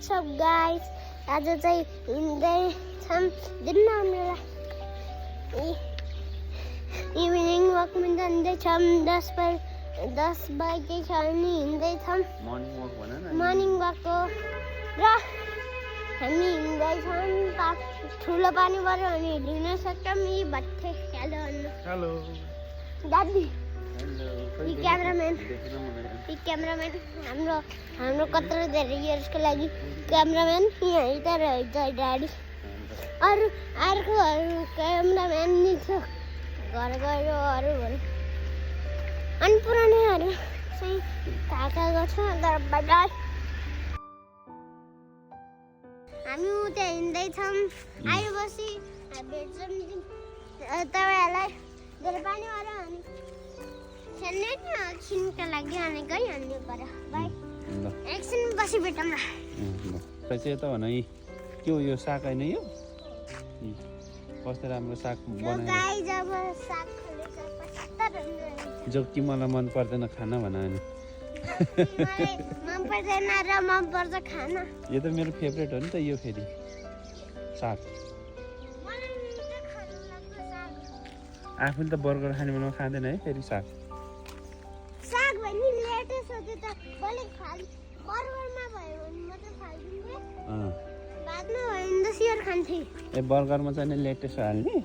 WhatsApp guys, आज चाहिँ हिँड्दैछौँ दिनमा हामीलाई इभिनिङ वकमा जाँदैछौँ 10 बजे छ अनि हिँड्दैछौँ मर्निङ वक हो र हामी हिँड्दैछौँ ठुलो पानी पऱ्यो अनि हिँड्न सक्छौँ यी भट्टे हेलो दादी क्यामेराम्यान हाम्रो कत्रो धेरै इयर्सको लागि क्यामेराम्यान यहाँ हेर्दा रहेछ ड्याडी अर्कोहरू क्यामेराम्यान नि छ घर गयो अरू अनि पुरानैहरू चाहिँ काकाको छ दरबाट हामी उता हिँड्दैछौँ आएपछि भेट्छौँ तपाईँहरूलाई धेरै पानी पऱ्यो अनि खेल्ने नि एकछिनको लागि अनि गइहाल्नु पर्यो बाई एकछिन पछि भेटौँला चाहिँ यता भन के हो यो साग होइन यो कस्तो राम्रो साग बनाएर जो कि मलाई मन पर्दैन खाना भन अनि मन पर्दैन र मन पर्छ खाना यो त मेरो फेभरेट हो नि त यो फेरि साग आफूले त बर्गर खाने बेलामा खाँदैन है फेरि साग भन्ने लेटेस्ट हो त्यो त बले खाल बर्गरमा भयो भने मात्र खाइदिन्थे बादमा भयो भने त सियर खान्थे ए बर्गरमा चाहिँ नि लेटेस्ट हाल्ने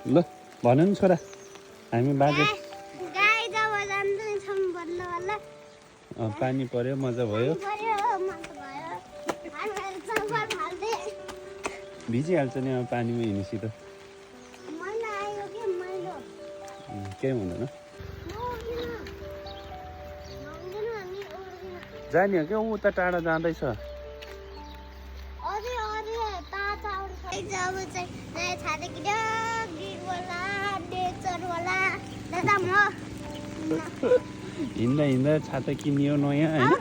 ल भन नि छोरा हामी बाजे पानी पर्यो मजा भयो भिजिहाल्छ नि अब पानीमा हिँडेपछि त केही हुँदैन जाने हो क्या उता टाढा जाँदैछ हिँड्दा हिँड्दा छाता किनियो नयाँ होइन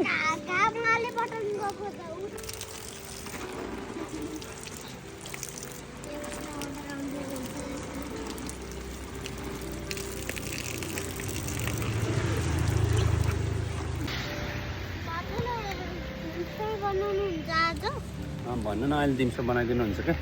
भन्नु न अहिले दिउँसो बनाइदिनुहुन्छ क्या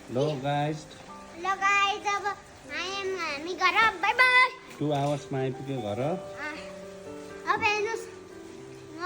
Hello guys, अब हामी घर बाइ बाइ 2 hours मा आइपुग्यो घर अब हेर्नुस् म